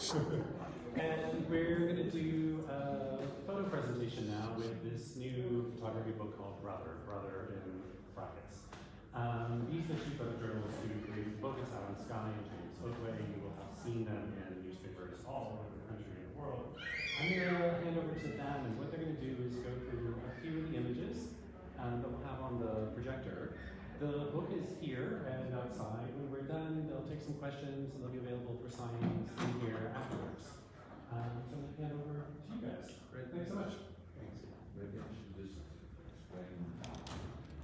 And we're going to do a photo presentation now with this new photography book called Brother in brackets. These are two photojournalists who created the book. It's out on Skuy and Oatway. You will have seen them in newspapers all over the country and the world. I'm going to hand over to them, and what they're going to do is go through a few of the images that we'll have on the projector. The book is here and outside. When we're done, they'll take some questions and they'll be available for signings in here afterwards. So I'm going to hand over to you guys. Great, thanks so much. Thanks. Maybe I should just explain.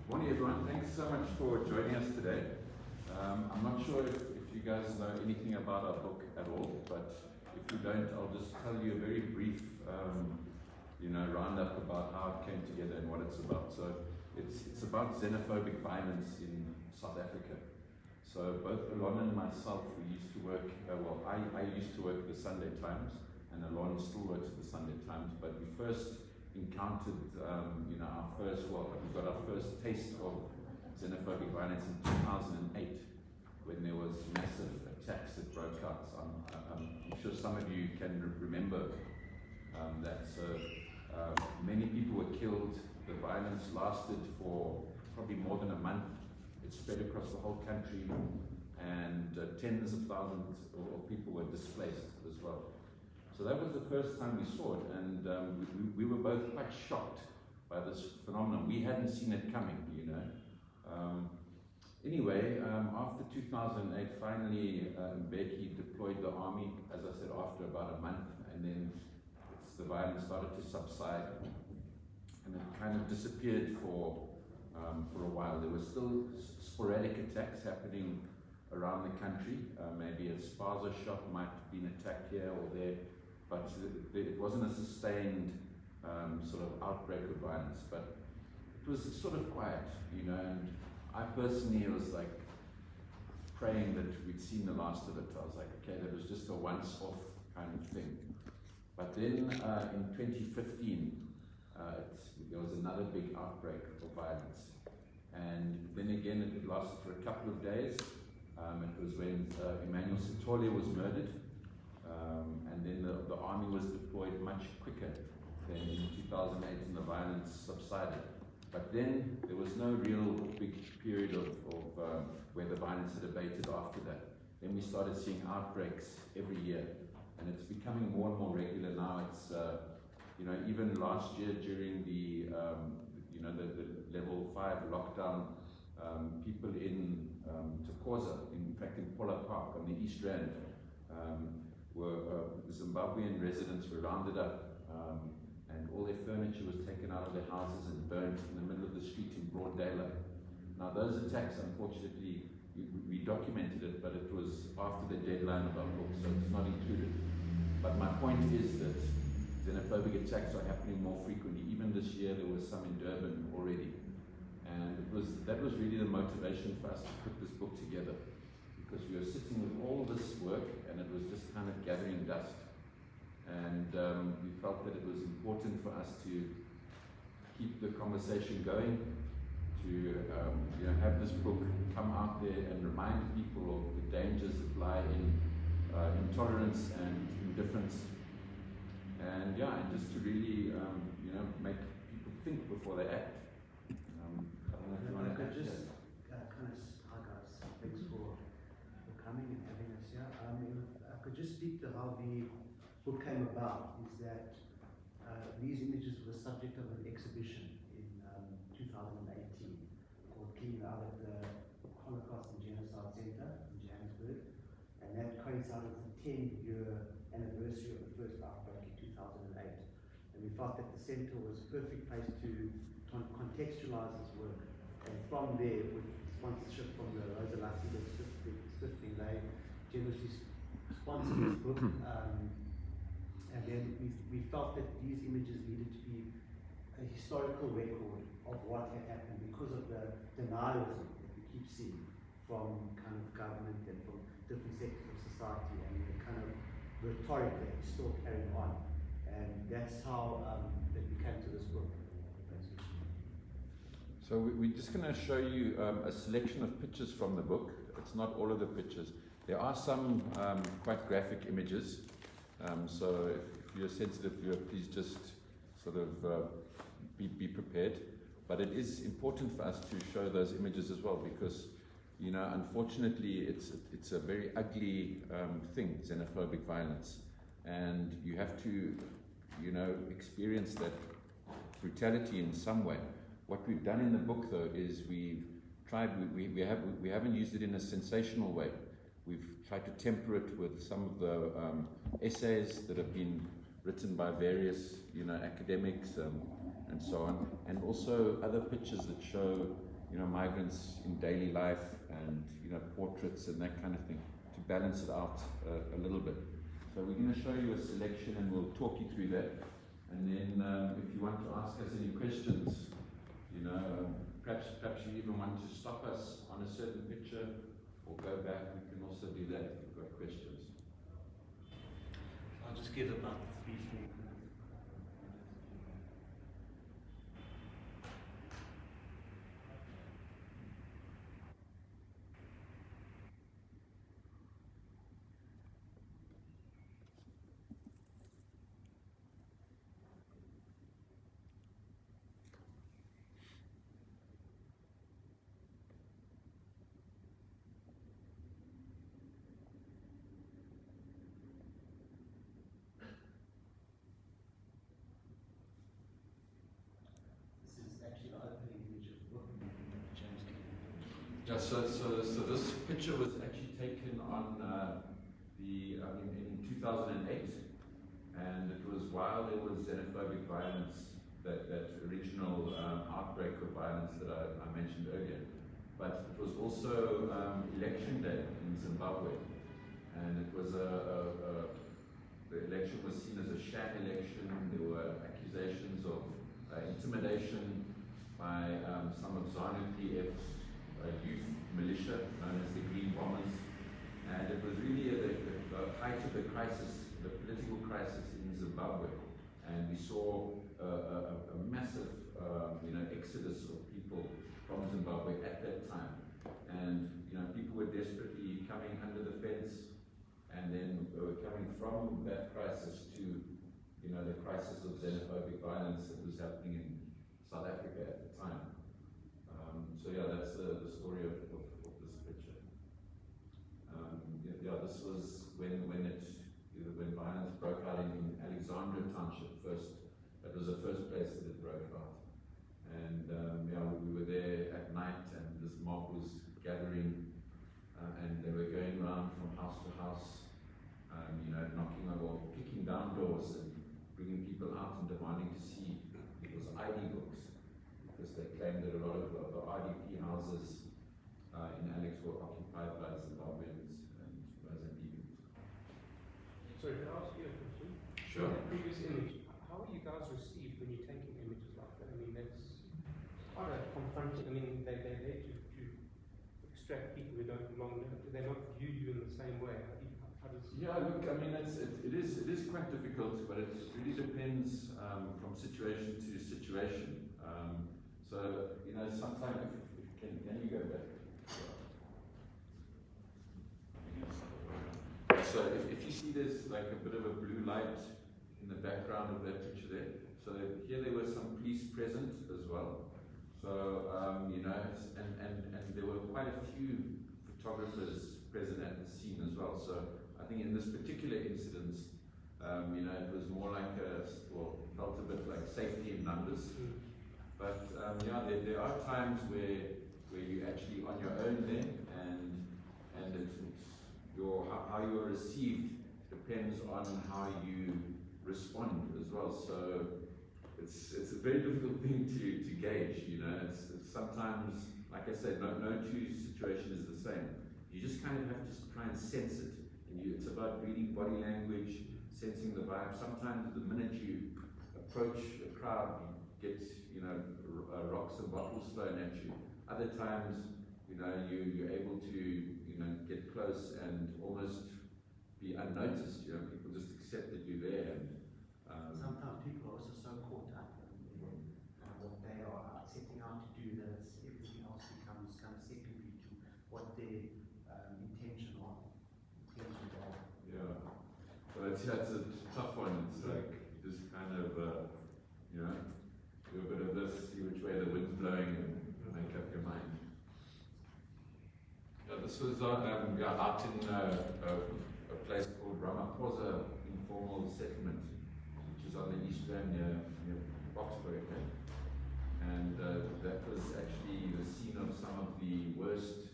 Morning everyone, thanks so much for joining us today. I'm not sure if you guys know anything about our book at all, but if you don't, I'll just tell you a very brief roundup about how it came together and what it's about. So it's about xenophobic violence in South Africa. So both Alon and myself, we used to work, I used to work at the Sunday Times, and Alon still works at the Sunday Times, but we first encountered, we got our first taste of xenophobic violence in 2008, when there was massive attacks that broke out. I'm sure some of you can remember that. So many people were killed. The violence lasted for probably more than a month. It spread across the whole country, and tens of thousands of people were displaced as well. So that was the first time we saw it, and we were both quite shocked by this phenomenon. We hadn't seen it coming, Anyway, after 2008, finally Mbeki deployed the army, as I said, after about a month, and then the violence started to subside, and it kind of disappeared for a while. There were still sporadic attacks happening around the country. Maybe a spaza shop might have been attacked here or there, but it wasn't a sustained sort of outbreak of violence. But it was sort of quiet, and I personally was like praying that we'd seen the last of it. I was like, okay, that was just a once-off kind of thing. But then in 2015, there was another big outbreak of violence. And then again, it lasted for a couple of days. It was when Emmanuel Sithole was murdered. And then the army was deployed much quicker than in 2008, and the violence subsided. But then there was no real big period of where the violence had abated after that. Then we started seeing outbreaks every year, and it's becoming more and more regular now. It's even last year during the level 5 lockdown, people in Tokoza, in fact in Pola Park on the East Rand, Zimbabwean residents were rounded up, and all their furniture was taken out of their houses and burnt in the middle of the street in broad daylight. Now those attacks, unfortunately, we documented it, but it was after the deadline of our book, so it's not included. But my point is that xenophobic attacks are happening more frequently. Even this year there was some in Durban already. And that was really the motivation for us to put this book together, because we were sitting with all this work and it was just kind of gathering dust. And we felt that it was important for us to keep the conversation going, to have this book come out there and remind people of the dangers that lie in intolerance and indifference, and just to really make people think before they act. I don't know if you want to just hi guys, thanks for coming and having us here. I could just speak to how the book came about. Is that these images were the subject of an exhibition in 2018 called Clean Out at the Holocaust and Genocide Center in Johannesburg, and that coincided with the 10-year anniversary of the first outbreak in 2008. And we felt that the center was a perfect place to contextualize this work. And from there, with sponsorship from the Rosa Lassila Stifting, they generously sponsored this book. And then we felt that these images needed to be a historical record of what had happened because of the denialism that we keep seeing from kind of government and from different sectors of society, and the kind of rhetoric that is still carrying on. And that's how that we came to this book. So we're just going to show you a selection of pictures from the book. It's not all of the pictures. There are some quite graphic images. So if you're a sensitive viewer, please just sort of be prepared. But it is important for us to show those images as well, because, you know, unfortunately, it's a very ugly thing, xenophobic violence, and you have to, you know, experience that brutality in some way. What we've done in the book, though, is we haven't used it in a sensational way. We've tried to temper it with some of the essays that have been written by various, you know, academics and so on, and also other pictures that show, you know, migrants in daily life and, you know, portraits and that kind of thing, to balance it out a little bit. So we're going to show you a selection and we'll talk you through that. And then if you want to ask us any questions, you know, perhaps you even want to stop us on a certain picture or go back, we can also do that if you've got questions. I'll just give about 3-4 minutes. Yeah, so this picture was actually taken on in 2008, and it was while there was xenophobic violence, that original outbreak of violence that I mentioned earlier. But it was also election day in Zimbabwe, and it was the election was seen as a sham election. There were accusations of intimidation by some of ZANU-PF's youth militia, known as the Green Bombers, and it was really at the height of the crisis, the political crisis in Zimbabwe, and we saw a massive, you know, exodus of people from Zimbabwe at that time, and, you know, people were desperately coming under the fence, and then they were coming from that crisis to, you know, the crisis of xenophobic violence that was happening in South Africa at the time. So yeah, that's the story of this picture. Yeah, this was when violence broke out in Alexandra Township first. That was the first place that it broke out. And yeah, we were there at night, and this mob was gathering, and they were going around from house to house, you know, knocking on or kicking down doors and bringing people out and demanding to see people's ID books, because they claimed that a lot of the RDP houses in Alex were occupied by Zimbabweans and Mozambicans. Sorry, can I ask you a question? Sure. In that previous image, how are you guys received when you're taking images like that? I mean, that's quite a confronting. I mean, they're there to extract people who don't belong there. Do they not view you in the same way? How does? Yeah, look, I mean, it is quite difficult, but it really depends from situation to situation. So, you know, sometimes, can you go back? So if you see there's like a bit of a blue light in the background of that picture there, so here there were some police present as well. So, you know, and there were quite a few photographers present at the scene as well. So I think in this particular incident, you know, it was more like felt a bit like safety in numbers. But yeah, there are times where you're actually on your own then, and it's how you are received depends on how you respond as well. So it's a very difficult thing to gauge. You know, it's sometimes, like I said, no two situation is the same. You just kind of have to try and sense it, and it's about reading body language, sensing the vibe. Sometimes the minute you approach a crowd, you get, you know, rocks and bottles thrown at you. Other times, you know, you're able to, you know, get close and almost be unnoticed. You know, people just accept that you're there. And sometimes people are also so caught up in what they are setting out to do that everything else becomes kind of secondary to what their intentions are. yeah. So it's a tough one. It's like just kind of, you know, do a bit of this, see which way the wind's blowing, and make up your mind. Yeah, this was out in a place called Ramaphosa Informal Settlement, which is on the east rand near Boxburg. And that was actually the scene of some of the worst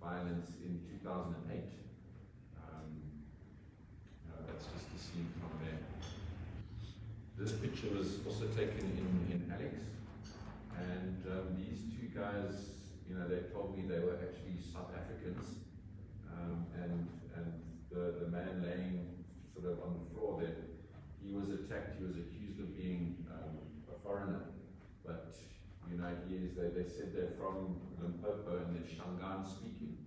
violence in 2008. That's just a scene from there. This picture was also taken in Alex, and these two guys, you know, they told me they were actually South Africans, and the man laying sort of on the floor there, he was attacked. He was accused of being a foreigner, but you know, they said they're from Limpopo and they're Shangaan speaking,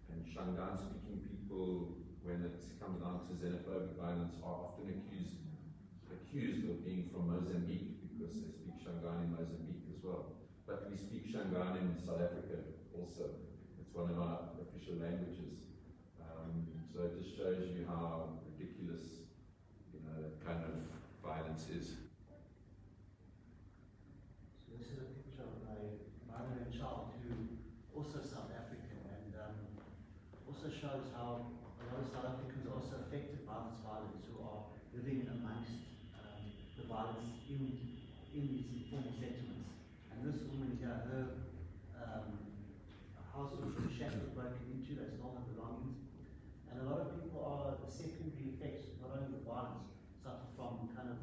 and Shangaan speaking people, when it comes down to xenophobic violence, are often accused of being from Mozambique, because they speak Shangaan in Mozambique as well. But we speak Shangaan in South Africa also. It's one of our official languages. So it just shows you how ridiculous, you know, that kind of violence is. So this is a picture of my mother and child, who also South African, and also shows how a lot of South Africans are also affected by this violence, who are living amongst the violence in these informal settlements. And this woman here, her house was shattered, broken into, they stole her belongings. And a lot of people are the secondary effects, not only the violence, suffer from kind of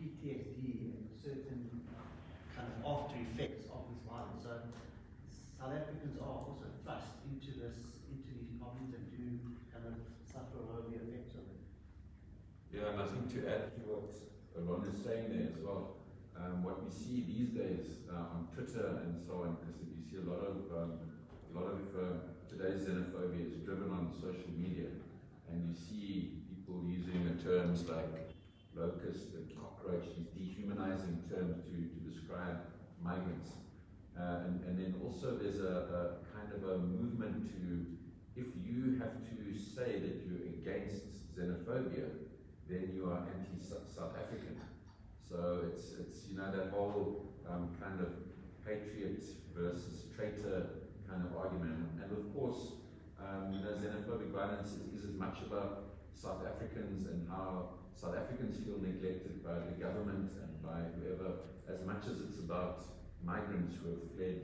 PTSD and certain kind of after effects of this violence. So South Africans are also thrust into these problems, and do kind of suffer a lot of the effects of it. Yeah, and I think to add to what Alon is saying there as well, what we see these days on Twitter and so on, because you see a lot of today's xenophobia is driven on social media, and you see people using the terms like locust and cockroach, these dehumanizing terms to describe migrants. And then also there's a kind of a movement to, if you have to say that you're against xenophobia, then you are anti-South African. So it's you know, that whole kind of patriot versus traitor kind of argument. And of course, you know, xenophobic violence is as much about South Africans and how South Africans feel neglected by the government and by whoever, as much as it's about migrants who have fled,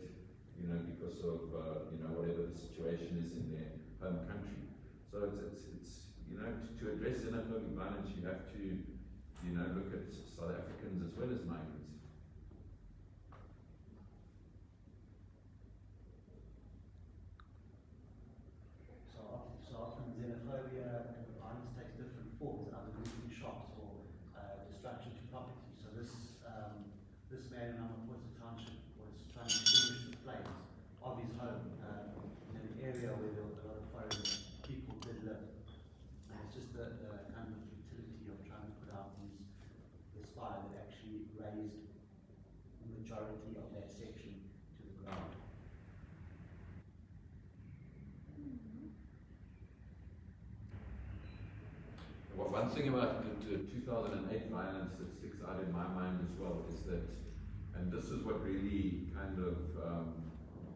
you know, because of you know, whatever the situation is in their home country. So it's you know, to address xenophobic violence, you have to, you know, look at South Africans as well as migrants. So often xenophobia and violence takes different forms, either looting shops or destruction to property. So this man in Ramaphosa township was trying to extinguish the flames of his home in an area where there were a lot of foreign people did live. And it's just the kind of futility of trying to put out this fire that actually raised the majority of that section to the ground. Well, one thing about the 2008 violence that sticks out in my mind as well is that, and this is what really kind of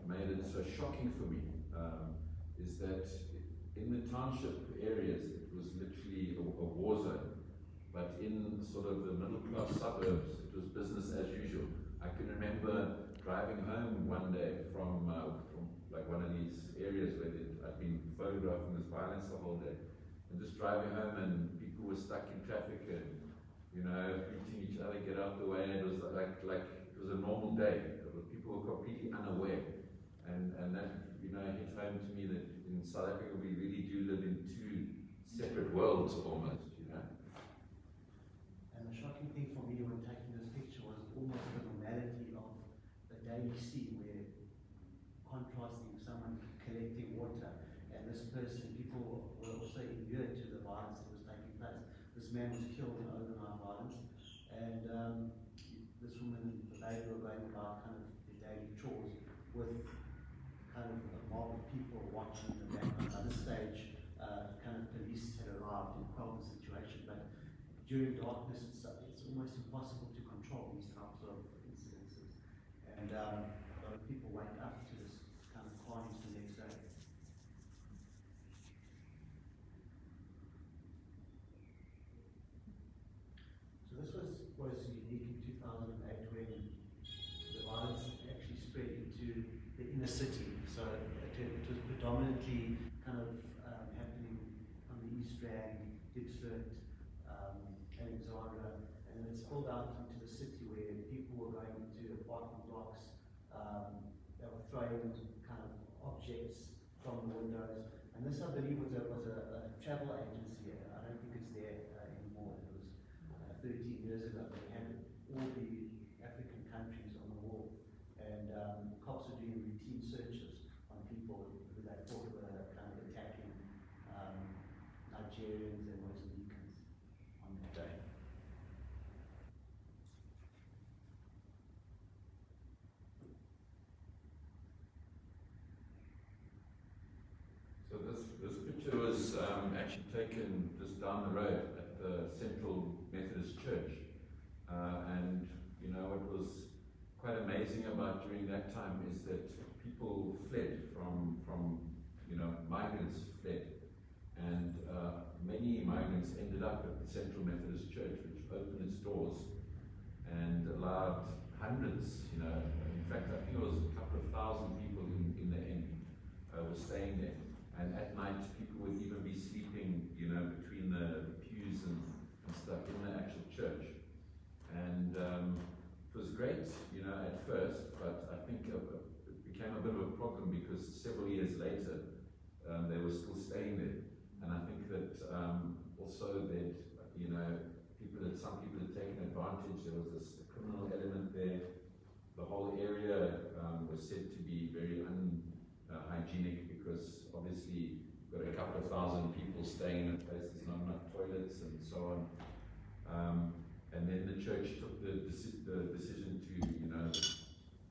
made it so shocking for me, is that in the township areas it was literally a war zone, but in sort of the middle class suburbs it was business as usual. I can remember driving home one day from like one of these areas where I'd been photographing this violence the whole day, and just driving home, and people were stuck in traffic and, you know, greeting each other, get out the way. It was like it was a normal day. People were completely unaware, and that, you know, hit home to me that in South Africa we really do live in two separate worlds almost, you know. And the shocking thing for me when taking this picture was almost the normality of the daily scene, where contrasting someone collecting water and this person, people were also inured to the violence that was taking place. This man was killed in overnight violence, and this woman and the baby were going about kind of their daily chores with kind of a mob of people watching in the background. By this stage, kind of police had arrived and quelled the situation, but during darkness, it's almost impossible to control these types of incidences. And a lot of people wake up to this kind of carnage the next day. So this was unique in 2008 when the violence actually spread into the inner city. So it was predominantly kind of happening on the East Rand, Diepsloot, Alexandra, and then it spilled out into the city where people were going into apartment blocks. They were throwing kind of objects from the windows. And this, I believe, was a travel agency. I don't think it's there anymore. It was 13 years ago. They had all the African countries on the wall. And cops were doing routine searches on people who they thought were kind of attacking Nigerians and Mozambicans on that day. So this picture was actually taken just down the road at the Central Methodist Church. And you know what was quite amazing about during that time is that people fled from you know, migrants fled. And many migrants ended up at the Central Methodist Church, which opened its doors and allowed hundreds, you know, in fact I think it was a couple of thousand people in the end were staying there. And at night, people would even be sleeping, you know, between the pews and stuff in the actual church. And it was great, you know, at first, but I think it became a bit of a problem because several years later, they were still staying there. And I think that also that, you know, some people had taken advantage. There was this criminal element there. The whole area was said to be very unhygienic because obviously you've got a couple of thousand people staying in a place, there's not enough toilets and so on. And then the church took the decision to, you know,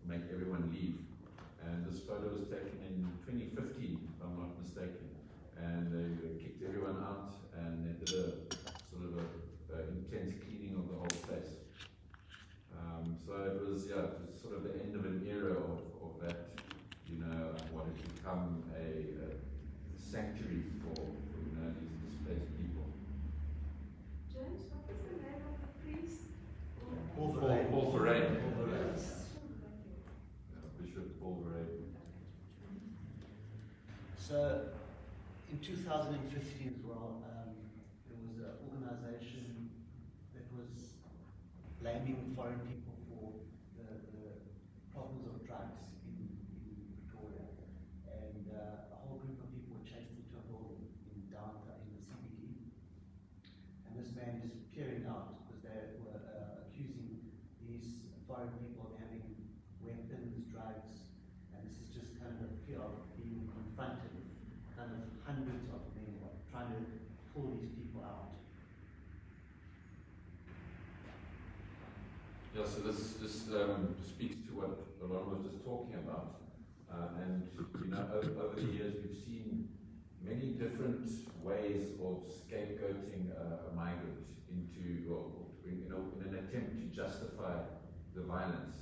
make everyone leave. And this photo was taken in 2015, if I'm not mistaken. And they kicked everyone out and they did a sort of a intense cleaning of the whole place. So it was, yeah, it was sort of the end of an era of that, you know, what had become a sanctuary for, you know, these displaced people. James, what is the name of the priest? Paul Verheyen. Paul Verheyen. Yes. Bishop Paul Verheyen. So in 2015 as well, there was an organization that was blaming foreign people for the problems of drugs in Pretoria. And a whole group of people were chased into a building in downtown, in the CBD. And this man is clearing out because they were accusing these foreign people of having weapons, drugs, and this is just kind of a fear of being confronted with kind of hundreds of men trying to pull these people out. Yeah, so this just speaks to what Alon was just talking about. And, you know, over the years we've seen many different ways of scapegoating a migrant into, or you know, in an attempt to justify the violence,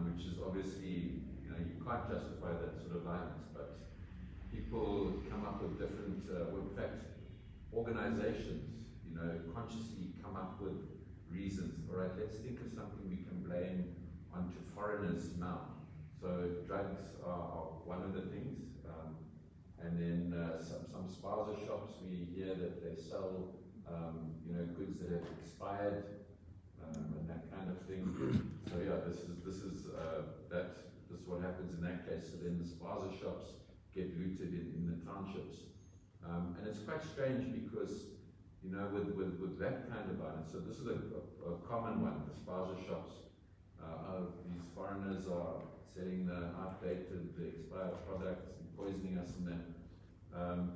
which is obviously, you know, you can't justify that sort of violence, but people come up with different, well, in fact, organizations, you know, consciously come up with reasons. All right, let's think of something we can blame onto foreigners now. So drugs are one of the things, and then some spaza shops, we hear that they sell, you know, goods that have expired, and that kind of thing. So yeah, this is what happens in that case. So then the spaza shops get looted in the townships, and it's quite strange because, you know, with that kind of violence. So this is a common one. The spaza shops, these foreigners are selling the outdated, the expired products and poisoning us and that.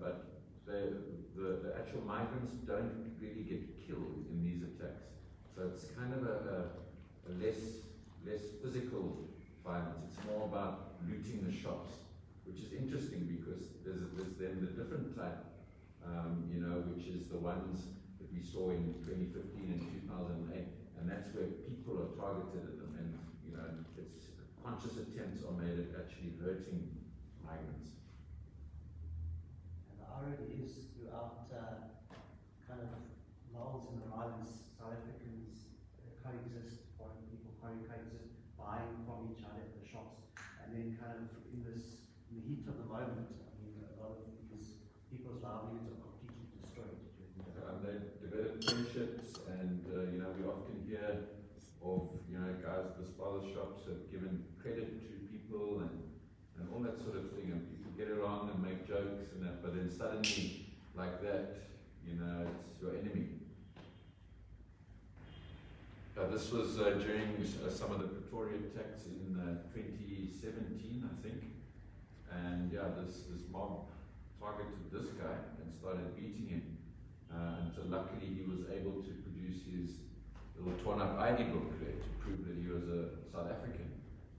But the actual migrants don't really get killed in these attacks. So it's kind of a less physical violence. It's more about looting the shops, which is interesting because there's then the different type, you know, which is the ones that we saw in 2015 that's where people are targeted, and you know, it's conscious attempts are made at actually hurting migrants. And the irony is throughout kind of lulls in the violence, South Africans coexist, foreign people coexist, buying from each other at the shops, and then kind of in the heat of the moment, I mean, a lot of these people's livelihoods are completely destroyed. They develop friendships, and you know, we often hear of, you know, guys at the spa shops have given credit to people and all that sort of thing, and people get along and make jokes and that, but then suddenly, like that, you know, it's your enemy. This was during some of the Pretoria attacks in 2017, I think, and yeah, this mob targeted this guy and started beating him. Until luckily he was able to produce his little torn up ID book there to prove that he was a South African.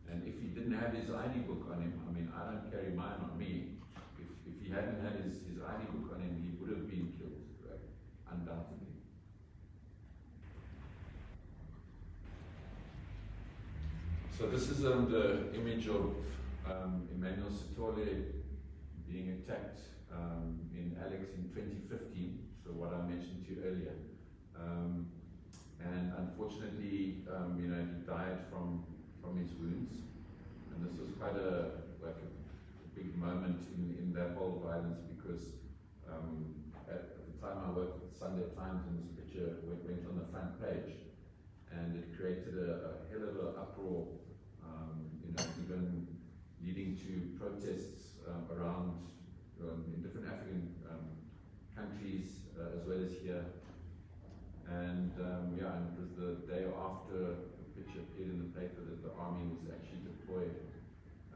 And if he didn't have his ID book on him, I mean, I don't carry mine on me. If he hadn't had his ID book on him, he would have been killed, right? Undoubtedly. So this is the image of Emmanuel Sithole being attacked in Alex in 2015. So what I mentioned to you earlier, and unfortunately, you know, he died from his wounds, and this was quite a big moment in that whole violence, because at the time I worked at the Sunday Times, and this picture went on the front page, and it created a hell of an uproar, you know, even leading to protests around in different African countries as well as here. And yeah, and it was the day after the picture appeared in the paper that the army was actually deployed,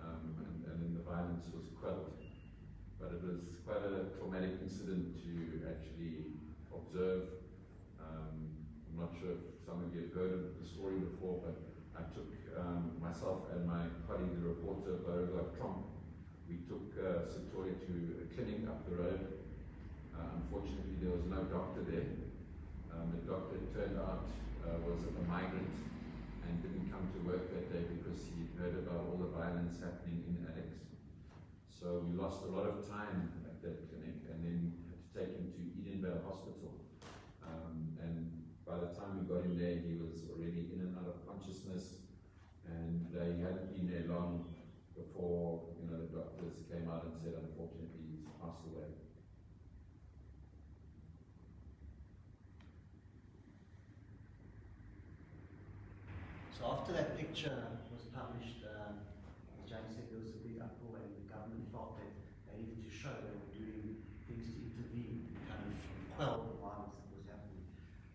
and then the violence was quelled. But it was quite a traumatic incident to actually observe. I'm not sure if some of you have heard of the story before, but I took myself and my colleague, the reporter, Barugla Trump, we took Sithole to a clinic up the road. Unfortunately, there was no doctor there. The doctor, it turned out, was a migrant and didn't come to work that day because he heard about all the violence happening in Alex. So we lost a lot of time at that clinic, and then had to take him to Edinburgh Hospital. And by the time we got him there, he was already in and out of consciousness, and he hadn't been there long before, you know, the doctors came out and said, unfortunately, he's passed away. So after that picture was published, as James said, there was a big uproar, and the government felt that they needed to show they were doing things to intervene, to kind of quell the violence that was happening.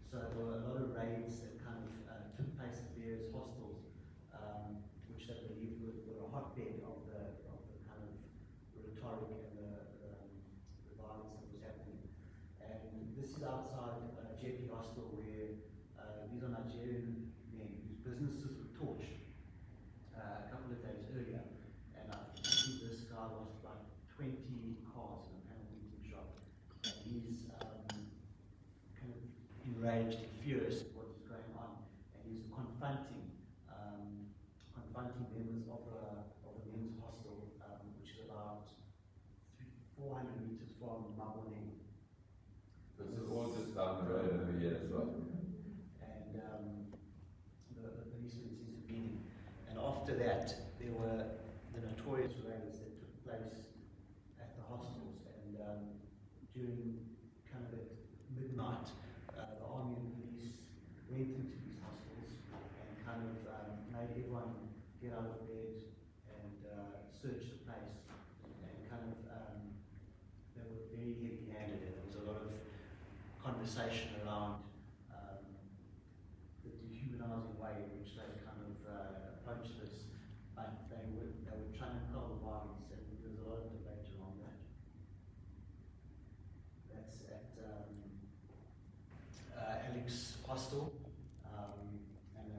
So there were a lot of raids that kind of took place at various hostels, which they believed were a hotbed of the kind of rhetoric and the violence that was happening. And this is outside JP Hostel, where these are Nigerian men whose businesses were torched a couple of days earlier. And I think this guy lost like 20 cars in a panel beating shop. And he's kind of enraged and furious at what is going on. And he's confronting members of the men's hostel, which is about 400 meters from Maboneng. This is all just down the road over here as well. And the policemen intervening. And after that, there were the notorious raids that took place at the hostels. And during kind of at midnight, the army and police went into these hostels and kind of made everyone get out of bed and search the place. And kind of, they were very heavy-handed, and there was a lot of conversation around the dehumanizing way in which they kind of approached this, but they were trying to quell the violence, and there's a lot of debate around that. That's at Alex Hostel, and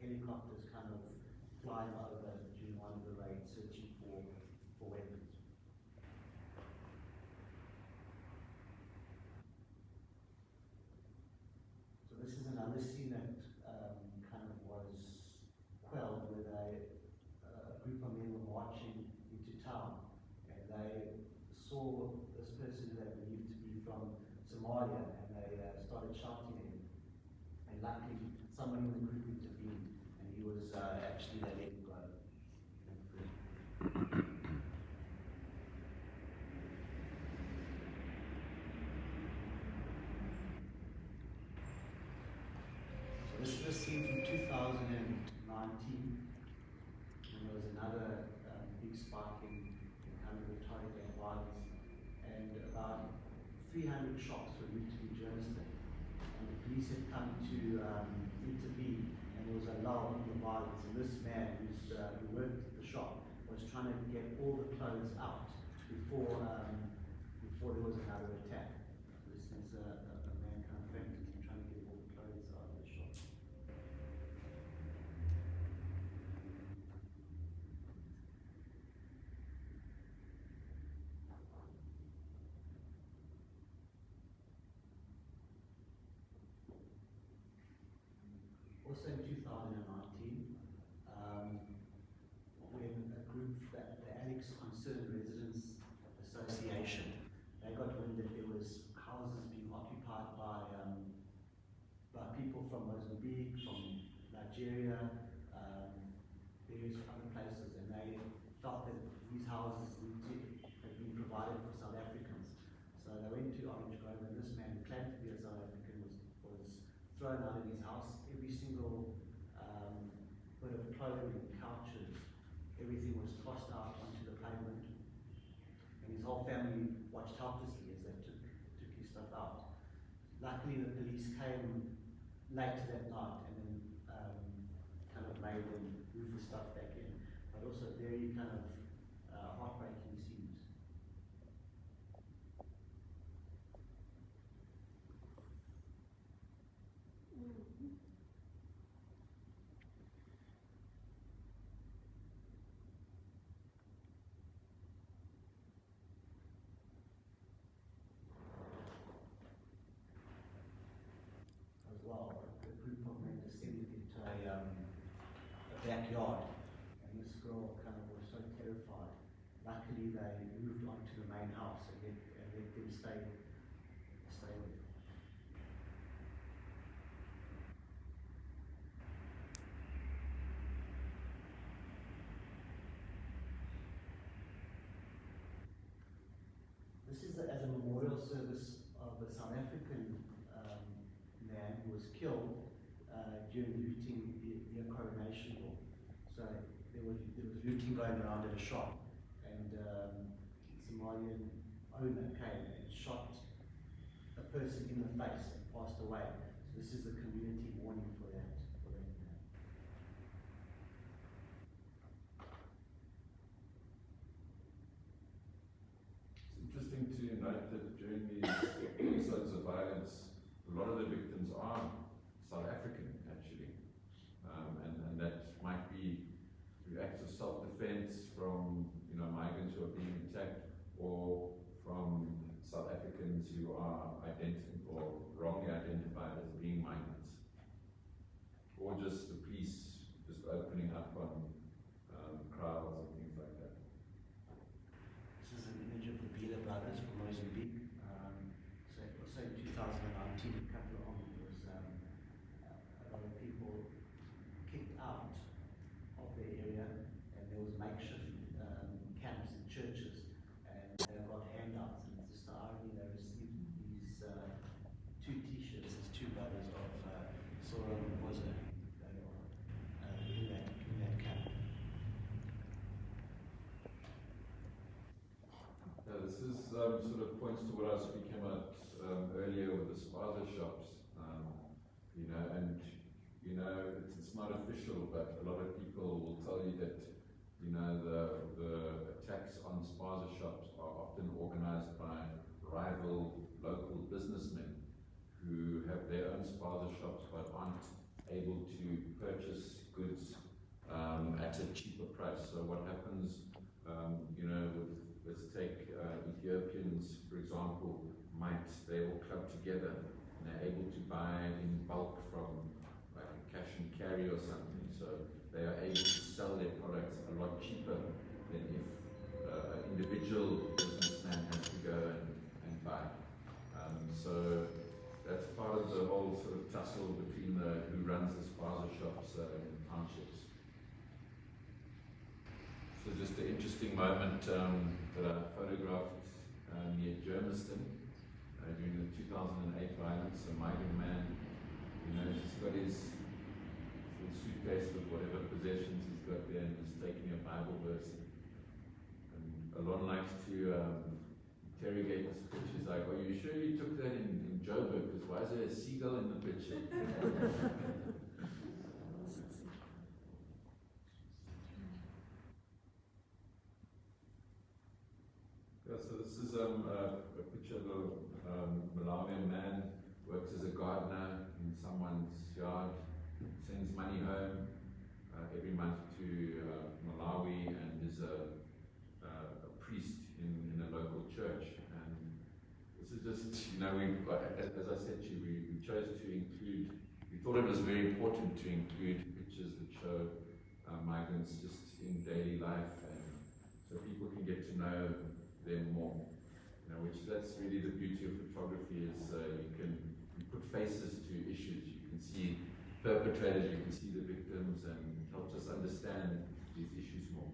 helicopters kind of flying over during one of the raids, searching for weapons. So this this is another scene that kind of was quelled where a group of men were marching into town, and they saw this person who they believed to be from Somalia, and they started shouting at him. And luckily, someone in the group intervened, and he was actually they let him go. So this is a scene from 2019, when there was another big spike in kind of rhetoric and violence, and about 300 shops were looted in Germiston, and the police had come to intervene, and there was a lull in the violence, and this man who worked at the shop was trying to get all the clothes out before there was another attack. This is a man kind of frantically trying to get all the clothes out of the shop. Also in 2019, when a group, the Alex Concerned Residents Association, they got wind that there was houses being occupied by people from Mozambique, from Nigeria, various other places, and they felt that these houses had been provided for South Africans. So they went to Orange Grove, and this man who claimed to be a South African was thrown out of his house. Every single bit of clothing, couches, everything was tossed out onto the pavement. And his whole family watched helplessly as they took his stuff out. Luckily, the police came later that night and then kind of made them move the stuff back in. But also very kind of heartbreaking scenes. As well, a group of men descended into a backyard, and this girl kind of was so terrified. Luckily, they moved on to the main house and let them stay there. This is as a memorial service of a South African man who was killed during looting the Coronation War. So there was looting going around at a shop, and Somalian owner came and shot a person in the face and passed away. So this is the community mourning for that man. It's interesting to note that during these episodes of violence, a lot of the victims are South African, actually. And that might be through acts of self-defense from migrants who are being attacked, or from South Africans who are wrongly identified as being migrants, or just the police just opening up on crowds and things like that. This is an image of the Bila brothers from Mozambique. So in 2019, a couple of there was a lot of people kicked out of the area, and there was makeshift camps and churches, and they got handouts. And it's just the irony, they received these two T-shirts, these two brothers of Sora and Boza. They were in that camp. Yeah, this is sort of points to what I was speaking about earlier with the spaza shops. It's not official, but a lot of people will tell you that the attacks on spaza shops are often organized by rival local businessmen who have their own spaza shops but aren't able to purchase goods at a cheaper price. So what happens, let's take Ethiopians, for example, they all club together and they're able to buy in bulk from like a cash and carry or something. So they are able to sell their products a lot cheaper than if an individual businessman has to go and buy. So that's part of the whole sort of tussle between who runs the spaza shops in townships. So just an interesting moment that I photographed near Germiston during the 2008 violence. A migrant man, he's got his suitcase with whatever possessions he's got there, and he's taking a Bible verse. And Alon likes to interrogate this picture. He's like, "Are you sure you took that in Joburg? Because why is there a seagull in the picture?" Yeah, so this is a picture of a Malawian man, works as a gardener in someone's yard, sends money home every month to Malawi, and is a priest in a local church. And this is just, as I said to you, we chose to include, we thought it was very important to include pictures that show migrants just in daily life, and so people can get to know them more. That's really the beauty of photography, is you put faces to issues. You can see perpetrators, you can see the victims, and it helps us understand these issues more.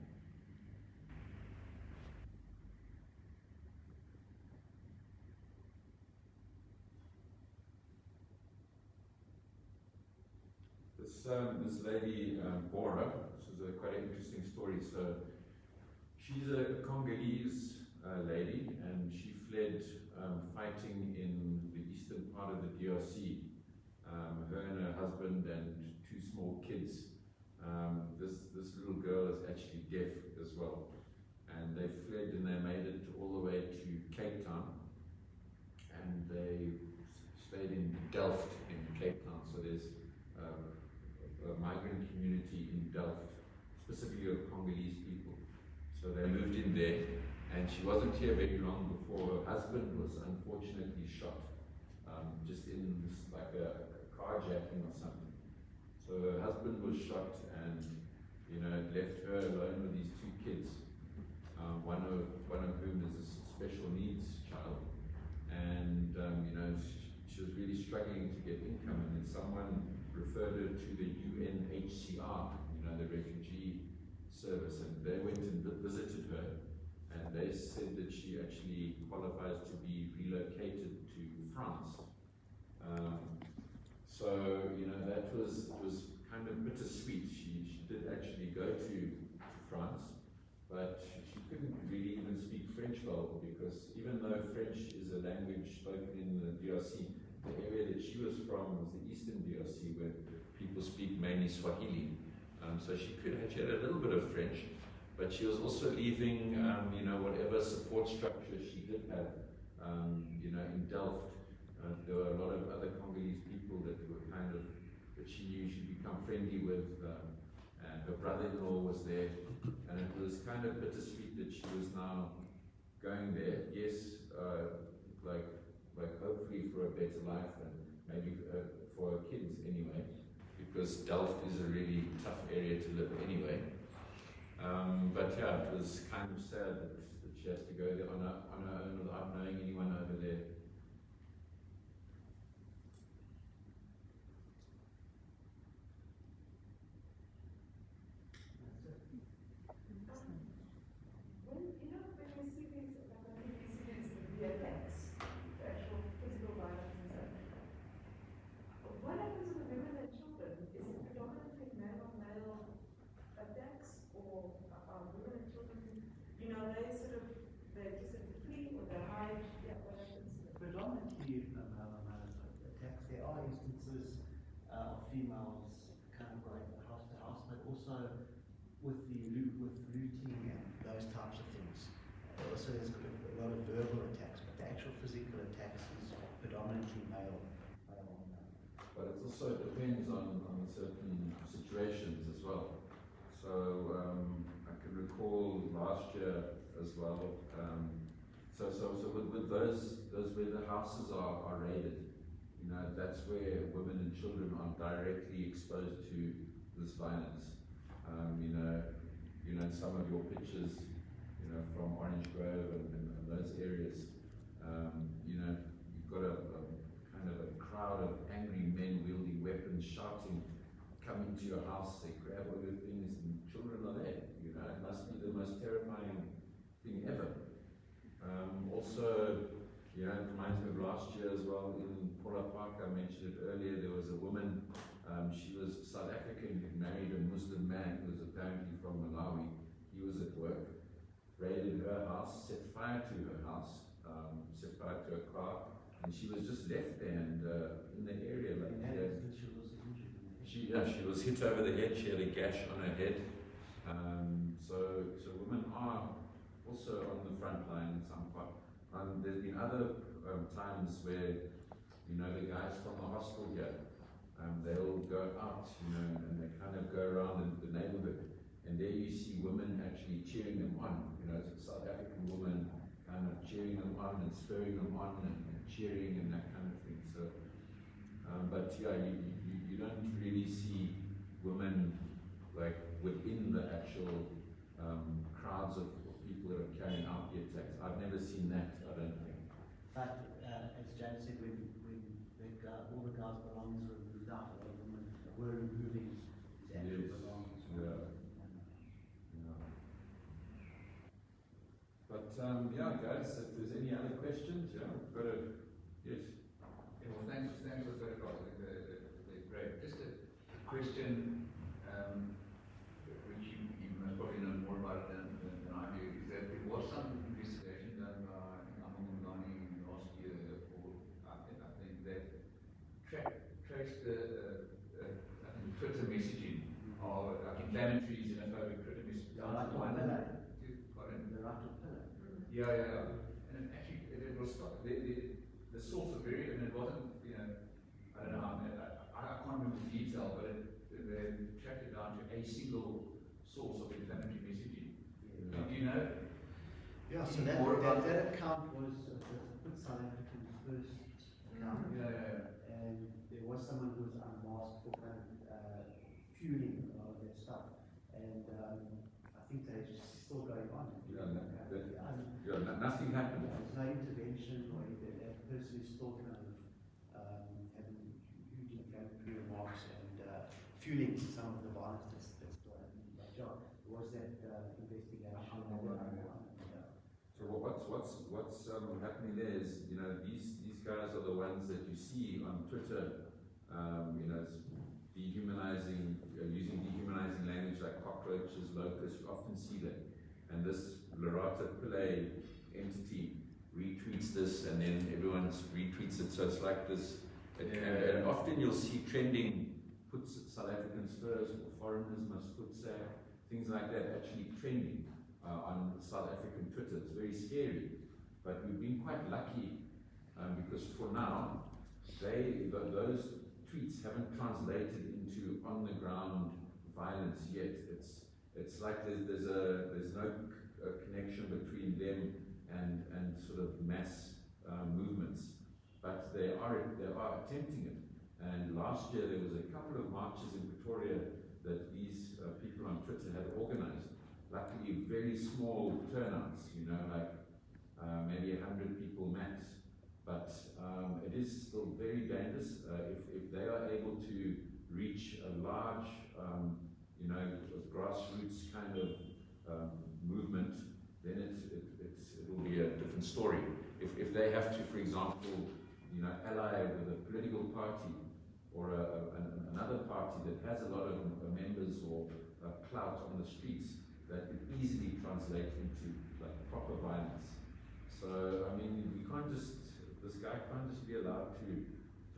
This lady, Bora, this is quite an interesting story. So she's a Congolese lady, and she fled fighting in the eastern part of the DRC. Her and her husband and two small kids. This little girl is actually deaf as well. And they fled and they made it all the way to Cape Town. And they stayed in Delft in Cape Town. So there's a migrant community in Delft, specifically of Congolese people. So they moved in there, and she wasn't here very long before her husband was unfortunately shot, just in this, like a carjacking or something. So her husband was shot, and it left her alone with these two kids, one of whom is a special needs child, and she was really struggling to get income, and then someone referred her to the UNHCR, the refugee service, and they went and visited her, and they said that she actually qualifies to be relocated to France. So that was kind of bittersweet. She did actually go to France, but she couldn't really even speak French well, because even though French is a language spoken in the DRC, the area that she was from was the eastern DRC, where people speak mainly Swahili. So she had a little bit of French, but she was also leaving, whatever support structure she did have, in Delft. There were a lot of other Congolese people that she knew she'd become friendly with, and her brother-in-law was there, and it was kind of bittersweet that she was now going there. Yes, like hopefully for a better life, and maybe for her kids anyway, because Delft is a really tough area to live anyway. But yeah, it was kind of sad that she has to go there on her own without knowing anyone over there. When you see these incidents, the attacks, the actual physical violence and stuff, what happens to the women and children? Is it predominantly male-on-male attacks, or are women and children, they just flee or they hide? Yeah, what happens to them? Predominantly male-on-male attacks. There are instances of females kind of going house to house, but also with looting and those types of things. Also, there's a lot of verbal attacks, but the actual physical attacks is predominantly male. But it also depends on certain situations as well. So I can recall last year as well. So with those where the houses are raided, that's where women and children are directly exposed to this violence. In some of your pictures, from Orange Grove and those areas, you've got a kind of a crowd of angry men wielding weapons, shouting, come into your house, they grab all your things, and children are there. It must be the most terrifying thing ever. Also, it reminds me of last year as well in Pora Park. I mentioned it earlier. There was a woman, she was South African, who married a Muslim man who was apparently from Malawi. He was at work, raided her house, set fire to her house, set fire to her car, and she was just left there and in the area. She was hit over the head. She had a gash on her head. So women are also on the front line in some part. There's been other times where, the guys from the hostel here, they'll go out, and they kind of go around the neighborhood, and there you see women actually cheering them on. It's a South African woman kind of cheering them on and spurring them on and cheering and that kind of thing. So, but yeah, you don't really see women like within the actual crowds of people that are carrying out the attacks. I've never seen that, I don't think. But as Jan said, when all the guys' belongings were moved out, a lot of women were removing his actual belongings. But guys, if there's any other questions, we've got to, yes. Yeah, well, thanks for the photographs. I think they're great. Just a question, which you must probably know more about it than I do, is that there was some investigation done by Amangani last year, or I think that traced the Twitter messaging of inflammatory, xenophobic Twitter messaging. The right of pillar. Pardon? The right of pillar. Yeah. And actually, it was the source of very, and it wasn't, I don't know how, I can't remember the detail, but they tracked it down to a single source of inflammatory messaging. Yeah. Do you know? Yeah, so that account was South African's first account. And there was someone who was unmasked for kind of fueling a lot of that stuff. And I think they're still going on. Nothing happened. There's no intervention or anything. That person is still kind of having huge inflammatory remarks and fueling some of the violence that's still happening. But yeah, there was that investigation. So what's happening there is, these guys are the ones that you see on Twitter, dehumanizing, using dehumanizing language like cockroaches, locusts. You often see that, and this Lorata Pillay entity retweets this, and then everyone retweets it. So it's like this, and often you'll see trending, puts South Africans first, or foreigners must put things like that actually trending on South African Twitter. It's very scary, but we've been quite lucky because for now, those tweets haven't translated into on-the-ground violence yet. It's like there's no connection between them and sort of mass movements, but they are attempting it. And last year there was a couple of marches in Pretoria that these people on Twitter had organized. Luckily, very small turnouts, like maybe 100 people max. But it is still very dangerous. If they are able to reach a large, grassroots kind of movement, then it will be a different story. If they have to, for example, ally with a political party or another party that has a lot of members or clout on the streets, that could easily translate into like proper violence. So I mean, this guy can't just be allowed to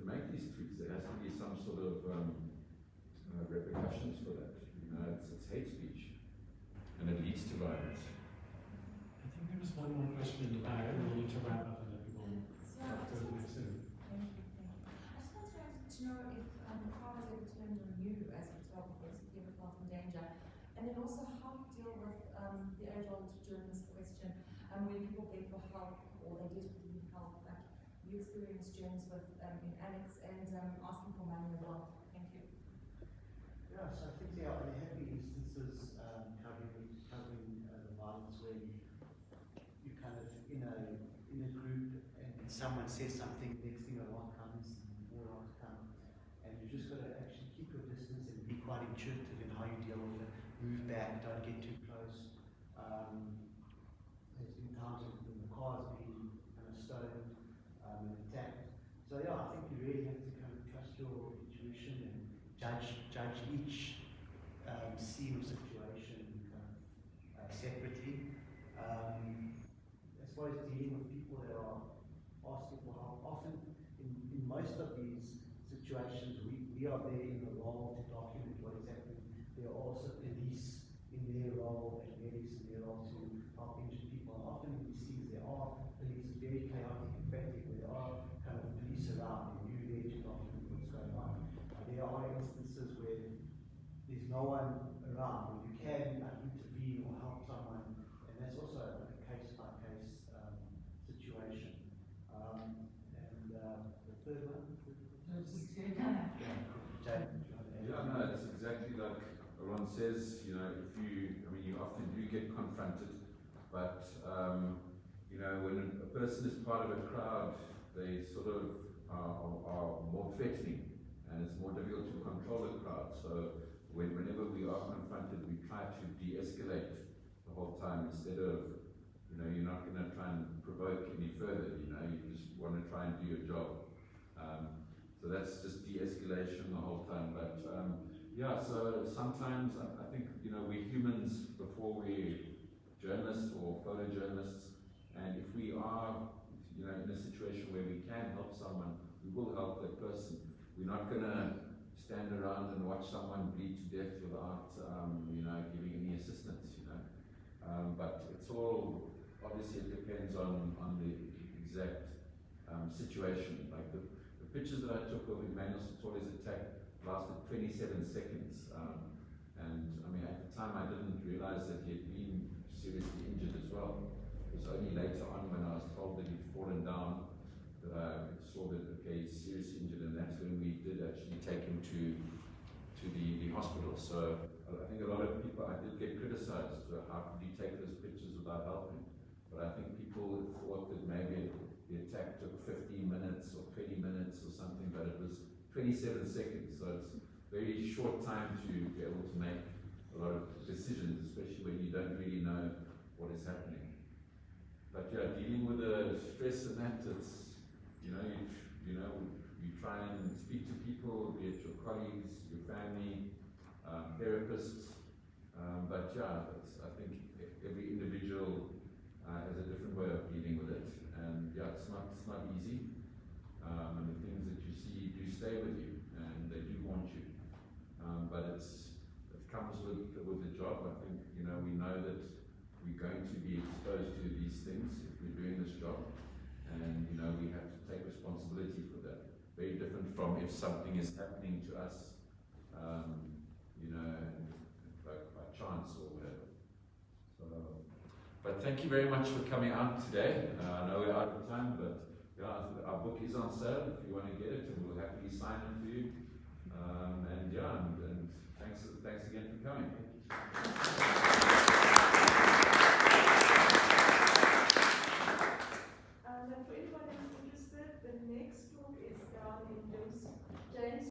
make these tweets. There has to be some sort of repercussions for that. It's hate speech, and it leads to violence. I think there was one more question in the back, and we'll need to wrap up and let people talk to the next soon. Thank you. I just wanted to know if how has it turned on you as a photographer, if you ever felt in danger, and then also how you deal with the age-old journalist question, when people beg for help or they desperately need help, like you experienced journeys with in Alex, and asking for money as well. Thank you. Yeah, so I think there have been instances covering the violence where you kind of in a group and someone says something, next thing alarm comes, more alarms come, and you just got to actually keep your distance and be quite intuitive in how you deal with it. Move back, don't get too close. There's been times when the car has been kind of stolen and attacked. So yeah, I think you really have to kind of trust your intuition and judge each scene or situation kind of separately. As far as dealing with people that are asking for help, often in most of these situations, we are there in the role to document what is happening. There are also police in their role and medics in their role to help injured people. And often in these scenes there are police, it's very chaotic and frantic, where there are kind of police around and you there to document what's going on. There are instances where there's no one around, where you can intervene or help someone, and that's also a case-by-case situation. The third one? Yeah, no, it's exactly like Alon says, you know, you often do get confronted, but, when a person is part of a crowd, they sort of are more threatening, and it's more difficult to control the crowd. So whenever we are confronted, we try to de-escalate the whole time instead of, you're not going to try and provoke any further, you just want to try and do your job. So that's just de-escalation the whole time. But yeah, so sometimes I think, we're humans before we're journalists or photojournalists, and if we are, in a situation where we can help someone, we will help that person. We're not going to stand around and watch someone bleed to death without, giving any assistance, But it's all, obviously it depends on the exact situation. Like the pictures that I took of Emmanuel Sotoli's attack lasted 27 seconds. And I mean, at the time I didn't realize that he had been seriously injured as well. It was only later on when I was told that he'd fallen down that I saw that, okay, he's seriously injured, and that's when we did actually take him to the hospital. So I think a lot of people, I did get criticized, how could you take those pictures without helping? But I think people thought that maybe the attack took 15 minutes or 20 minutes or something, but it was 27 seconds, so it's very short time to be able to make a lot of decisions, especially when you don't really know what is happening. But yeah, dealing with the stress and that, it's, you try and speak to people, be it your colleagues, your family, therapists, but yeah, I think every individual has a different way of dealing with it, and yeah, it's not easy, and the things that you see do stay with you, and they do haunt you, but it comes with the job. I think, we know that we're going to be exposed to these things if we're doing this job, and we have to take responsibility for that. Very different from if something is happening to us, by chance or whatever. So, but thank you very much for coming out today. I know we're out of time, but yeah, our book is on sale if you want to get it, and we'll happily sign it for you. And thanks again for coming.